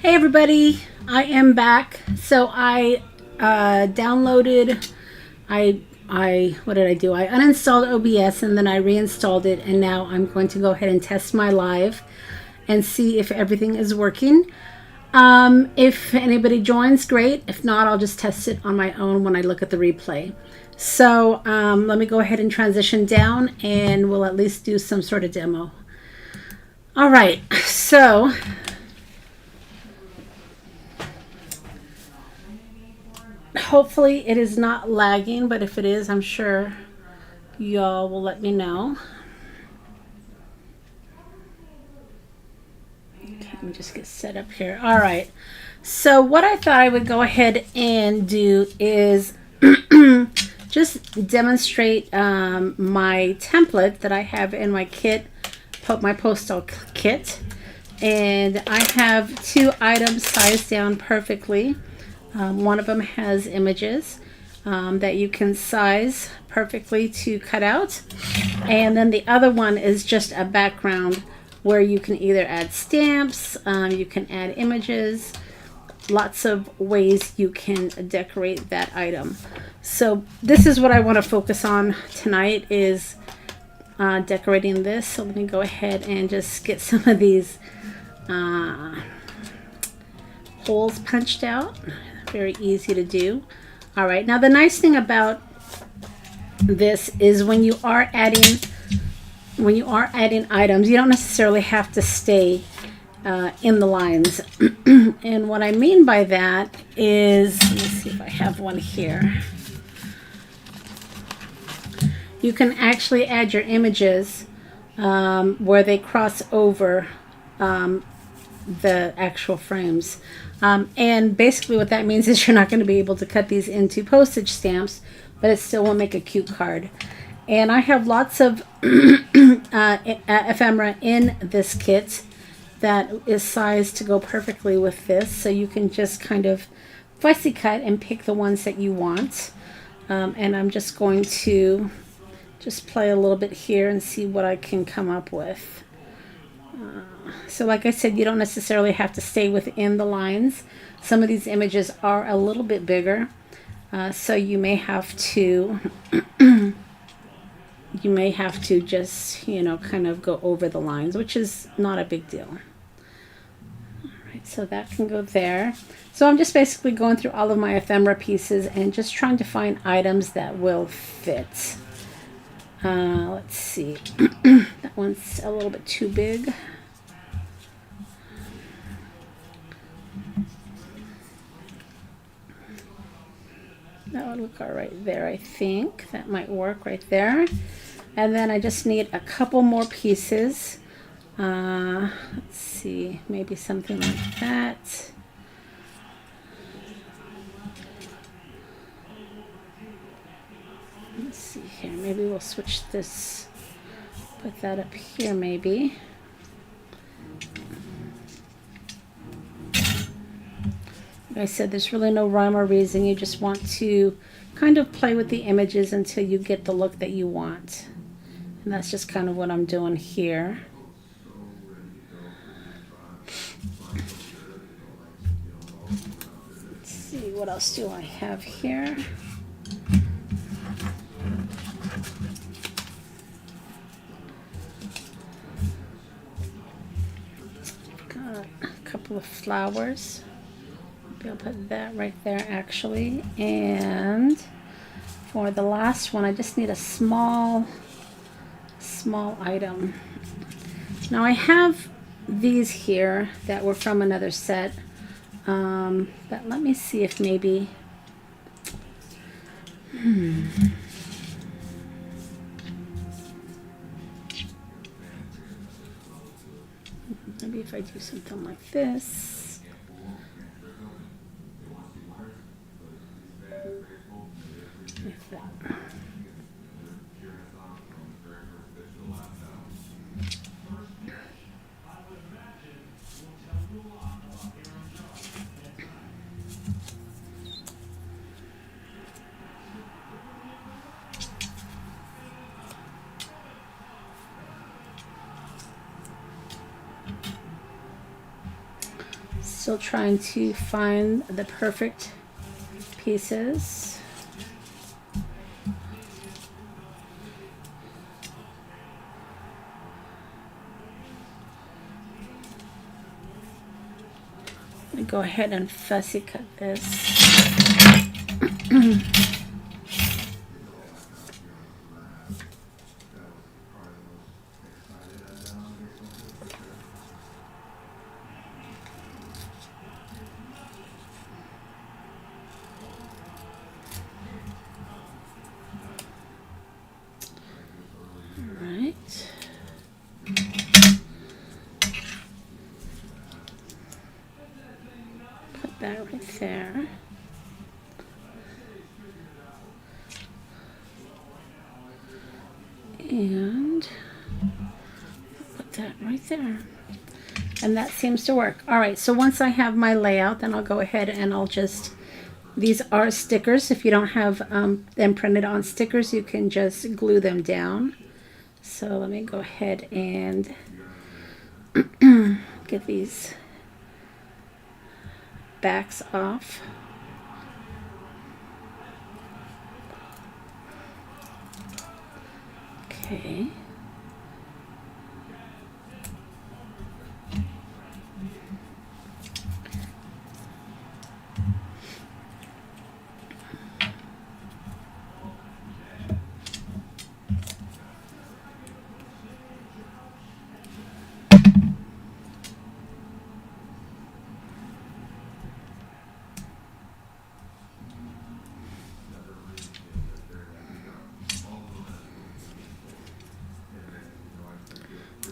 Hey everybody, I am back. So I downloaded, what did I do? I uninstalled OBS and then I reinstalled it, and now I'm going to go ahead and test my live and see if everything is working. If anybody joins, great. If not, I'll just test it on my own when I look at the replay. So let me go ahead and transition down and we'll at least do some sort of demo. All right, so hopefully it is not lagging, but if it is, I'm sure y'all will let me know. Okay, let me just get set up here. All right, so what I thought I would go ahead and do is just demonstrate my template that I have in my kit, my postal kit, and I have two items sized down perfectly. One of them has images that you can size perfectly to cut out, and then the other one is just a background where you can either add stamps, you can add images, lots of ways you can decorate that item. So this is what I want to focus on tonight, is decorating this. So let me go ahead and just get some of these holes punched out. Very easy to do. All right, now the nice thing about this is when you are adding items, you don't necessarily have to stay in the lines. And what I mean by that is, let me see if I have one here. You can actually add your images where they cross over the actual frames. And basically what that means is you're not going to be able to cut these into postage stamps, but it still will make a cute card. And I have lots of ephemera in this kit that is sized to go perfectly with this, so you can just kind of fussy cut and pick the ones that you want. And I'm just going to just play a little bit here and see what I can come up with. So like I said, you don't necessarily have to stay within the lines. Some of these images are a little bit bigger, so you may have to just, kind of go over the lines, which is not a big deal. All right, so that can go there. So I'm just basically going through all of my ephemera pieces and just trying to find items that will fit. Let's see. That one's a little bit too big. That would look all right there, I think. That might work right there. And then I just need a couple more pieces. Let's see, maybe something like that. Let's see here, maybe we'll switch this, put that up here maybe. Like I said, there's really no rhyme or reason. You just want to kind of play with the images until you get the look that you want. And that's just kind of what I'm doing here. Let's see, what else do I have here? Got a couple of flowers. I'll put that right there actually, and for the last one I just need a small item. Now I have these here that were from another set, but let me see if maybe maybe if I do something like this. Still trying to find the perfect pieces. I'm going to go ahead and fussy cut this. That right there. And put that right there. And that seems to work. All right, so once I have my layout, then I'll go ahead and I'll just, these are stickers. If you don't have them printed on stickers, you can just glue them down. So let me go ahead and get these backs off. Okay.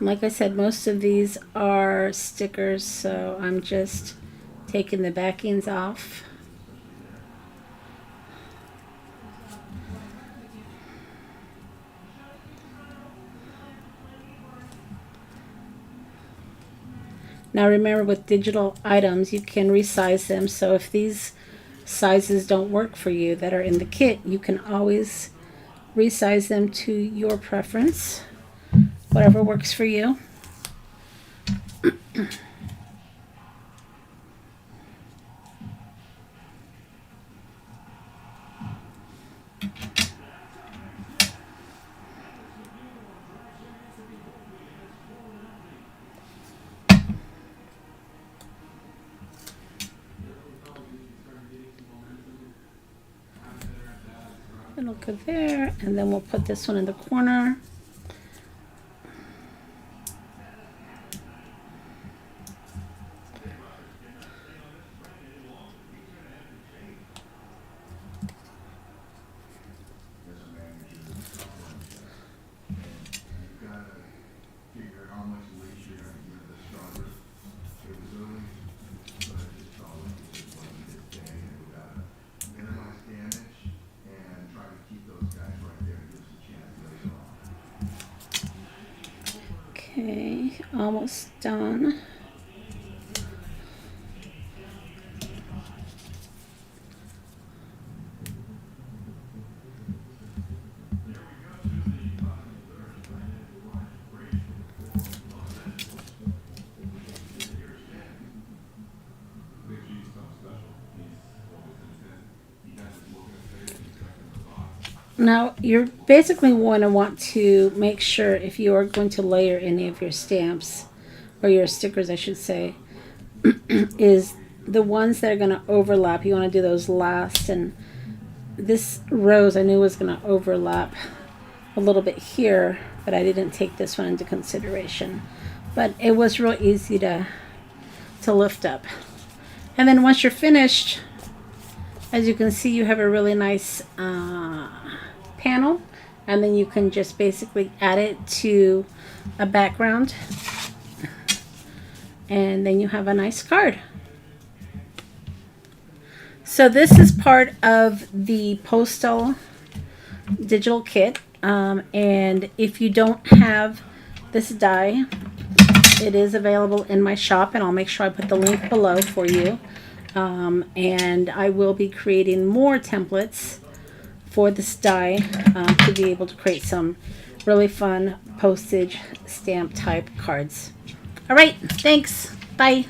Like I said, most of these are stickers, so I'm just taking the backings off. Now remember, with digital items, you can resize them, so if these sizes don't work for you that are in the kit, you can always resize them to your preference. Whatever works for you. It'll go there, and then we'll put this one in the corner. Okay, almost done. Now, you're basically going to want to make sure, if you are going to layer any of your stamps, or your stickers, I should say, is the ones that are going to overlap. You want to do those last. And this rose I knew was going to overlap a little bit here, but I didn't take this one into consideration. But it was real easy to lift up. And then once you're finished, as you can see, you have a really nice panel, and then you can just basically add it to a background, and then you have a nice card. So this is part of the Postal digital kit, and if you don't have this die, it is available in my shop, and I'll make sure I put the link below for you. And I will be creating more templates for this die to be able to create some really fun postage stamp type cards. All right, thanks. Bye.